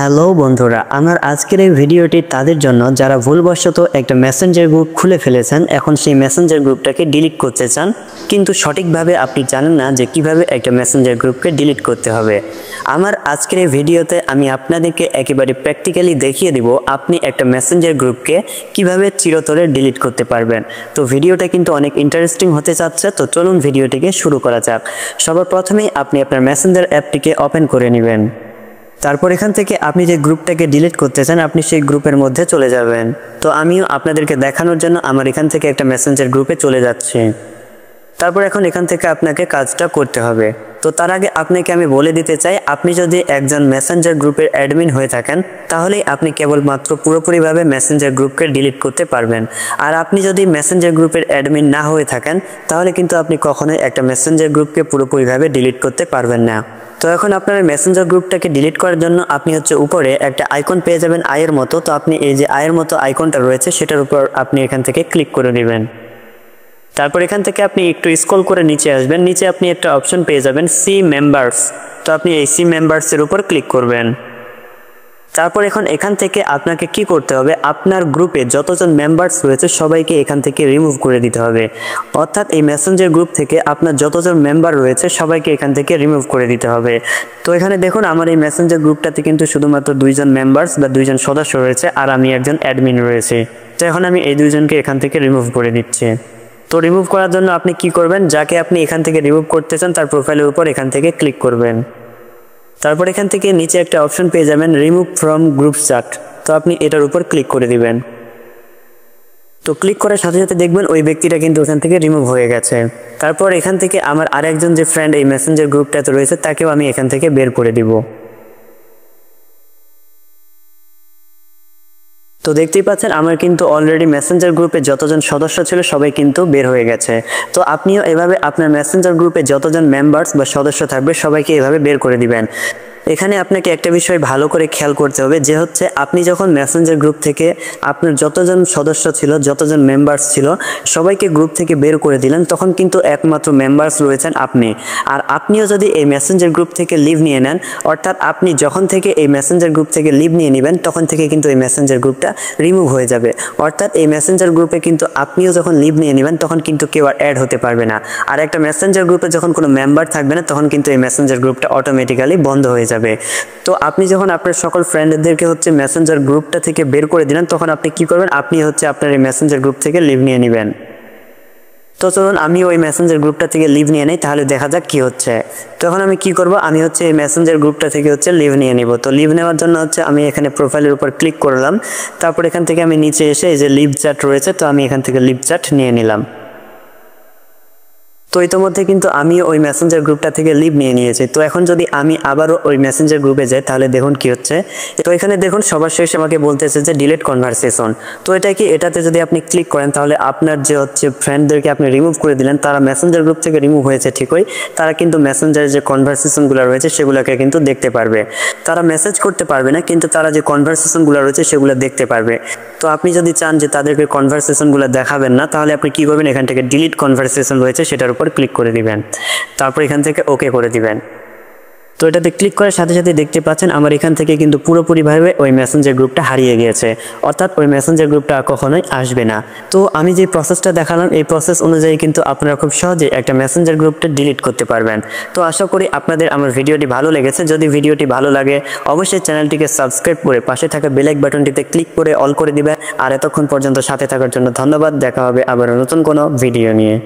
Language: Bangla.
হ্যালো বন্ধুরা, আমার আজকের এই ভিডিওটি তাদের জন্য যারা ভুলবশত একটা মেসেঞ্জার গ্রুপ খুলে ফেলেছেন, এখন সেই মেসেঞ্জার গ্রুপটাকে ডিলিট করতে চান, কিন্তু সঠিকভাবে আপনি জানেন না যে কিভাবে একটা মেসেঞ্জার গ্রুপকে ডিলিট করতে হবে। আমার আজকের এই ভিডিওতে আমি আপনাদেরকে একেবারে প্র্যাকটিক্যালি দেখিয়ে দিব আপনি একটা মেসেঞ্জার গ্রুপকে কিভাবে চিরতরে ডিলিট করতে পারবেন। তো ভিডিওটা কিন্তু অনেক ইন্টারেস্টিং হতে যাচ্ছে, তো চলুন ভিডিওটিকে শুরু করা যাক। সবার প্রথমেই আপনি আপনার মেসেঞ্জার অ্যাপটিকে ওপেন করে নেবেন। তারপর এখান থেকে আপনি যে গ্রুপটাকে ডিলিট করতে চান আপনি সেই গ্রুপের মধ্যে চলে যাবেন। তো আমিও আপনাদেরকে দেখানোর জন্য আমার এখান থেকে একটা মেসেঞ্জার গ্রুপে চলে যাচ্ছি। তারপর এখন এখান থেকে আপনাকে কাজটা করতে হবে। তো তার আগে আপনাকে আমি বলে দিতে চাই, আপনি যদি একজন মেসেঞ্জার গ্রুপের অ্যাডমিন হয়ে থাকেন তাহলেই আপনি কেবলমাত্র পুরোপুরিভাবে মেসেঞ্জার গ্রুপকে ডিলিট করতে পারবেন। আর আপনি যদি মেসেঞ্জার গ্রুপের অ্যাডমিন না হয়ে থাকেন তাহলে কিন্তু আপনি কখনোই একটা মেসেঞ্জার গ্রুপকে পুরোপুরিভাবে ডিলিট করতে পারবেন না। তো এখন আপনার মেসেঞ্জার গ্রুপটাকে ডিলিট করার জন্য আপনি উপরে একটা আইকন পেয়ে যাবেন আয়ের মতো। তো আপনি এই যে আয়ের মতো আইকনটা রয়েছে সেটার উপর আপনি এখান থেকে ক্লিক করে নেবেন। তারপর এখান থেকে আপনি একটু স্ক্রল করে নিচে আসবেন, নিচে আপনি একটা অপশন পেয়ে যাবেন সি মেম্বার্স। তো আপনি এই সি মেম্বার্সের উপর ক্লিক করবেন। তারপর এখান থেকে আপনাকে কি করতে হবে, আপনার গ্রুপে যতজন মেম্বার্স রয়েছে সবাইকে এখান থেকে রিমুভ করে দিতে হবে। অর্থাৎ এই মেসেঞ্জার গ্রুপ থেকে আপনার যতজন মেম্বার রয়েছে সবাইকে এখান থেকে রিমুভ করে দিতে হবে। তো এখানে দেখুন আমার এই মেসেঞ্জার গ্রুপটাতে কিন্তু শুধুমাত্র 2জন মেম্বার্স বা 2জন সদস্য রয়েছে আর আমি একজন অ্যাডমিন রয়েছে। তো এখন আমি এই 2জনকে এখান থেকে রিমুভ করে দিচ্ছি। তো রিমুভ করার জন্য আপনি কি করবেন, যাকে আপনি এখান থেকে রিমুভ করতে চান তার প্রোফাইলের উপর এখান থেকে ক্লিক করবেন। তারপর এখান থেকে নিচে একটা অপশন পেয়ে যাবেন রিমুভ ফ্রম গ্রুপ চ্যাট। তো আপনি এটার উপর ক্লিক করে দিবেন। তো ক্লিক করার সাথে সাথে দেখবেন ওই ব্যক্তিটা কিন্তু ওখান থেকে রিমুভ হয়ে গেছে। তারপর এখান থেকে আমার আরেকজন যে ফ্রেন্ড এই মেসেঞ্জার গ্রুপটাতে রয়েছে তাকেও আমি এখান থেকে বের করে দিব। তো দেখতেই পাচ্ছেন আমার কিন্তু অলরেডি মেসেঞ্জার গ্রুপে যতজন সদস্য ছিল সবাই কিন্তু বের হয়ে গেছে। তো আপনিও এভাবে আপনার মেসেঞ্জার গ্রুপে যতজন মেম্বার্স বা সদস্য থাকবে সবাইকে এভাবে বের করে দিবেন। এখানে আপনাকে একটা বিষয় ভালো করে খেয়াল করতে হবে, যে হচ্ছে আপনি যখন মেসেঞ্জার গ্রুপ থেকে আপনার যতজন সদস্য ছিল যতজন মেম্বার্স ছিল সবাইকে গ্রুপ থেকে বের করে দিলেন, তখন কিন্তু একমাত্র মেম্বার্স রয়েছেন আপনি। আর আপনিও যদি এই মেসেঞ্জার গ্রুপ থেকে লিভ নিয়ে নেন, অর্থাৎ আপনি যখন থেকে এই মেসেঞ্জার গ্রুপ থেকে লিভ নিয়ে নেবেন তখন থেকে কিন্তু এই মেসেঞ্জার গ্রুপটা রিমুভ হয়ে যাবে। অর্থাৎ এই মেসেঞ্জার গ্রুপে কিন্তু আপনিও যখন লিভ নিয়ে নেবেন তখন কিন্তু কেউ আর অ্যাড হতে পারবে না। আর একটা মেসেঞ্জার গ্রুপে যখন কোনো মেম্বার থাকবে না তখন কিন্তু এই মেসেঞ্জার গ্রুপটা অটোমেটিক্যালি বন্ধ হয়ে যাবে। তো আপনি যখন আপনার সকল ফ্রেন্ডদেরকে মেসেঞ্জার গ্রুপটা থেকে বের করে দিলেন তখন আপনি কি করবেন, আপনি আপনার এই মেসেঞ্জার গ্রুপ থেকে লিভ নিয়ে নেবেন। তো চলুন আমি ওই মেসেঞ্জার গ্রুপটা থেকে লিভ নিয়ে নেই, তাহলে দেখা যাক কি হচ্ছে। তখন আমি কি করব, আমি এই মেসেঞ্জার গ্রুপটা থেকে লিভ নিয়ে নিব। তো লিভ নেওয়ার জন্য আমি এখানে প্রোফাইলের উপর ক্লিক করলাম। তারপর এখান থেকে আমি নিচে এসে এই যে লিভ চ্যাট রয়েছে, তো আমি এখান থেকে লিভ চ্যাট নিয়ে নিলাম। তো ইতিমধ্যে কিন্তু আমি ওই মেসেঞ্জার গ্রুপটা থেকে লিভ নিয়ে নিয়েছি। তো এখন যদি আমি আবারও ওই মেসেঞ্জার গ্রুপে যাই তাহলে দেখুন কি হচ্ছে। তো এখানে দেখুন সবার শেষে আমাকে বলতেছে যে ডিলিট কনভারসেশন। তো এটা কি, এটাতে যদি আপনি ক্লিক করেন তাহলে আপনার যে ফ্রেন্ডদেরকে আপনি রিমুভ করে দিলেন তারা মেসেঞ্জার গ্রুপ থেকে রিমুভ হয়েছে ঠিকই, তারা কিন্তু মেসেঞ্জারের যে কনভারসেশনগুলো রয়েছে সেগুলোকে কিন্তু দেখতে পারবে। তারা মেসেজ করতে পারবে না, কিন্তু তারা যে কনভারসেশনগুলো রয়েছে সেগুলো দেখতে পারবে। তো আপনি যদি চান যে তাদেরকে কনভারসেশনগুলো দেখাবেন না তাহলে আপনি কি করবেন, এখান থেকে ডিলিট কনভারসেশন রয়েছে সেটার উপর ক্লিক করে দিবেন। তারপর এখান থেকে ওকে করে দিবেন। তো এটাতে ক্লিক করার সাথে সাথে দেখতে পাচ্ছেন আমার এখান থেকে কিন্তু পুরোপুরিভাবে ওই মেসেঞ্জার গ্রুপটা হারিয়ে গিয়েছে, অর্থাৎ ওই মেসেঞ্জার গ্রুপটা কখনোই আসবে না। তো আমি যে প্রসেসটা দেখালাম এই প্রসেস অনুযায়ী কিন্তু আপনারা খুব সহজে একটা মেসেঞ্জার গ্রুপটা ডিলিট করতে পারবেন। তো আশা করি আপনাদের আমার ভিডিওটি ভালো লেগেছে। যদি ভিডিওটি ভালো লাগে অবশ্যই চ্যানেলটিকে সাবস্ক্রাইব করে পাশে থাকা বেল আইকন বাটনটিতে ক্লিক করে অল করে দিবেন। আর এতক্ষণ পর্যন্ত সাথে থাকার জন্য ধন্যবাদ। দেখা হবে আবার নতুন কোনো ভিডিও নিয়ে।